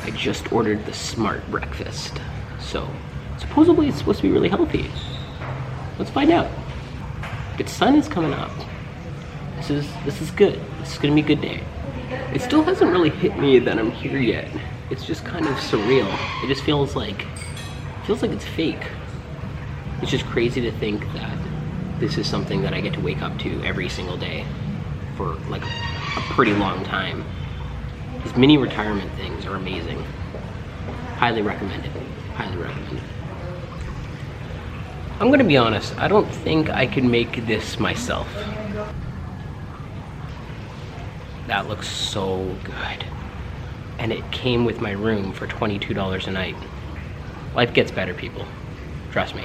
I just ordered the smart breakfast, so supposedly it's supposed to be really healthy. Let's find out. The sun is coming up. This is good. This is gonna be a good day. It still hasn't really hit me that I'm here yet. It's just kind of surreal. It just feels like it's fake. It's just crazy to think that this is something that I get to wake up to every single day for like a pretty long time. These mini retirement things are amazing. Highly recommended. Highly recommended. I'm gonna be honest, I don't think I can make this myself. That looks so good. And it came with my room for $22 a night. Life gets better, people. Trust me.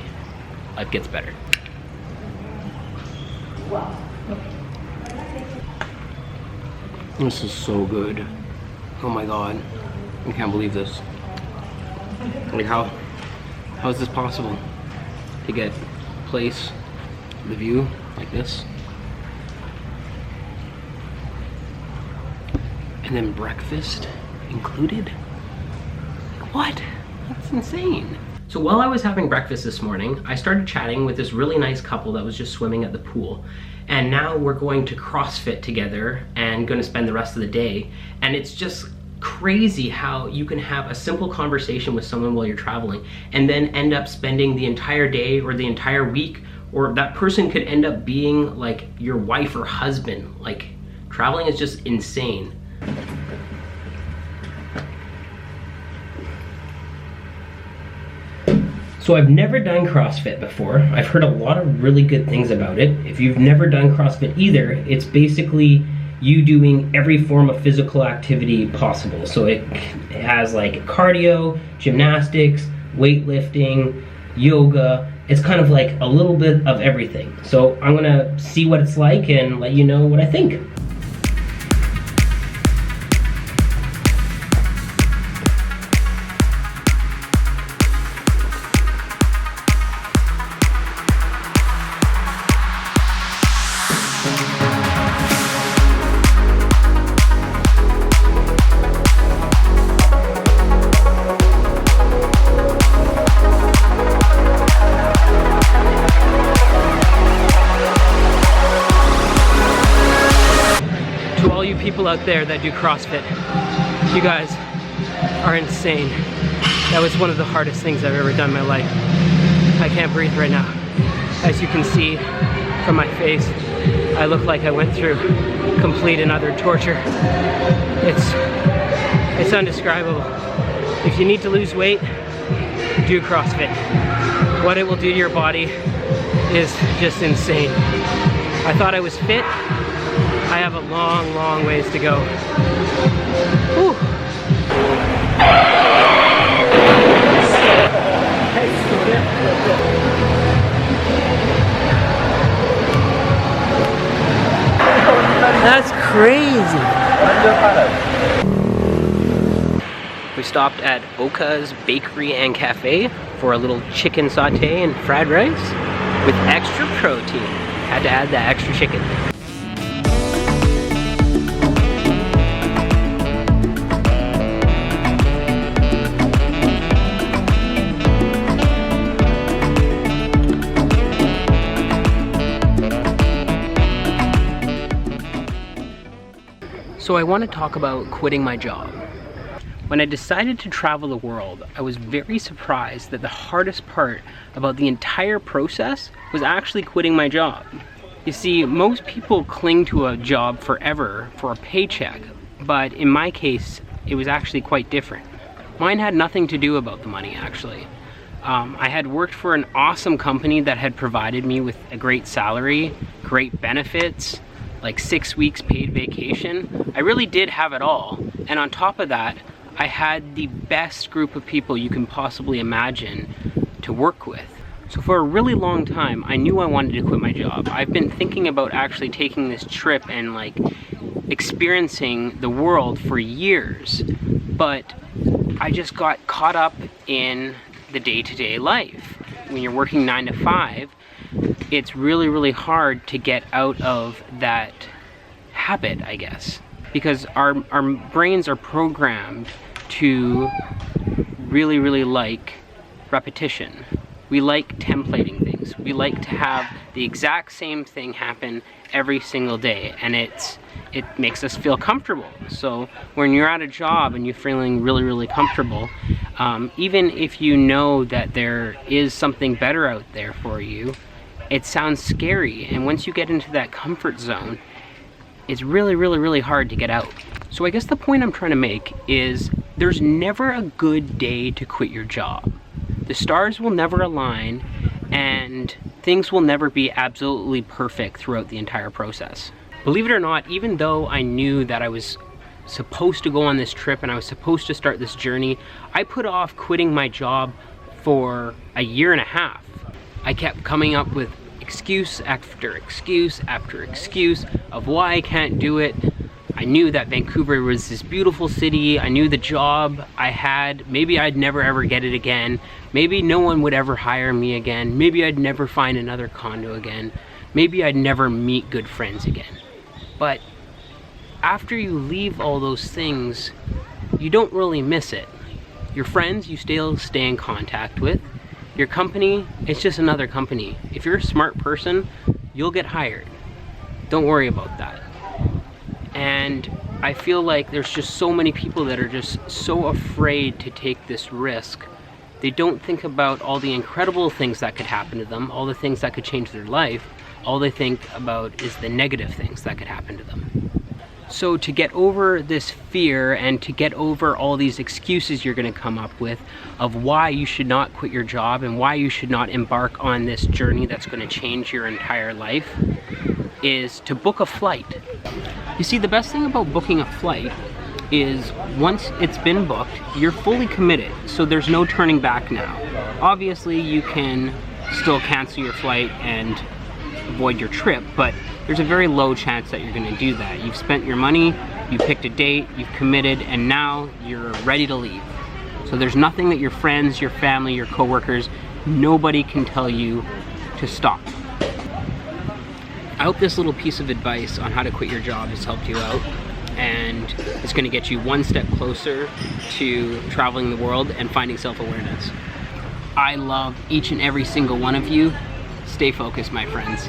Life gets better. This is so good. Oh my god. I can't believe this. Like how is this possible? To get place, the view like this. And then breakfast included? What? That's insane. So while I was having breakfast this morning, I started chatting with this really nice couple that was just swimming at the pool. And now we're going to CrossFit together and going to spend the rest of the day. And it's just crazy how you can have a simple conversation with someone while you're traveling and then end up spending the entire day or the entire week, or that person could end up being like your wife or husband. Like, traveling is just insane. So I've never done CrossFit before. I've heard a lot of really good things about it. If you've never done CrossFit either, it's basically you doing every form of physical activity possible. So it has like cardio, gymnastics, weightlifting, yoga. It's kind of like a little bit of everything. So I'm gonna see what it's like and let you know what I think. People out there that do CrossFit, you guys are insane. That was one of the hardest things I've ever done in my life. I can't breathe right now. As you can see from my face, I look like I went through complete and utter torture. It's undescribable. If you need to lose weight, do CrossFit. What it will do to your body is just insane. I thought I was fit. I have a long, long ways to go. Whew. That's crazy. We stopped at Oka's Bakery and Cafe for a little chicken saute and fried rice with extra protein. Had to add that extra chicken. So I want to talk about quitting my job. When I decided to travel the world, I was very surprised that the hardest part about the entire process was actually quitting my job. You see, most people cling to a job forever for a paycheck, but in my case, it was actually quite different. Mine had nothing to do about the money, actually. I had worked for an awesome company that had provided me with a great salary, great benefits, like 6 weeks paid vacation. I really did have it all. And on top of that, I had the best group of people you can possibly imagine to work with. So for a really long time, I knew I wanted to quit my job. I've been thinking about actually taking this trip and like experiencing the world for years, but I just got caught up in the day-to-day life. When you're working 9 to 5, it's really, really hard to get out of that habit, I guess, because our brains are programmed to really like repetition. We like templating things. We like to have the exact same thing happen every single day, and it makes us feel comfortable. So when you're at a job and you're feeling really comfortable, even if you know that there is something better out there for you, it sounds scary, and once you get into that comfort zone, it's really hard to get out. So I guess the point I'm trying to make is there's never a good day to quit your job. The stars will never align, and things will never be absolutely perfect throughout the entire process. Believe it or not, even though I knew that I was supposed to go on this trip and I was supposed to start this journey, I put off quitting my job for a year and a half. I kept coming up with excuse after excuse after excuse of why I can't do it. I knew that Vancouver was this beautiful city. I knew the job I had, maybe I'd never ever get it again. Maybe no one would ever hire me again. Maybe I'd never find another condo again. Maybe I'd never meet good friends again. But after you leave all those things, you don't really miss it. Your friends, you still stay in contact with. Your company, it's just another company. If you're a smart person, you'll get hired. Don't worry about that. And I feel like there's just so many people that are just so afraid to take this risk. They don't think about all the incredible things that could happen to them, all the things that could change their life. All they think about is the negative things that could happen to them. So to get over this fear and to get over all these excuses you're going to come up with of why you should not quit your job and why you should not embark on this journey that's going to change your entire life, is to book a flight. You see, the best thing about booking a flight is once it's been booked, you're fully committed, so there's no turning back now. Obviously, you can still cancel your flight and avoid your trip, but there's a very low chance that you're going to do that. You've spent your money, you picked a date, you've committed, and now you're ready to leave. So there's nothing that your friends, your family, your coworkers, nobody can tell you to stop. I hope this little piece of advice on how to quit your job has helped you out, and it's going to get you one step closer to traveling the world and finding self-awareness. I love each and every single one of you. Stay focused, my friends.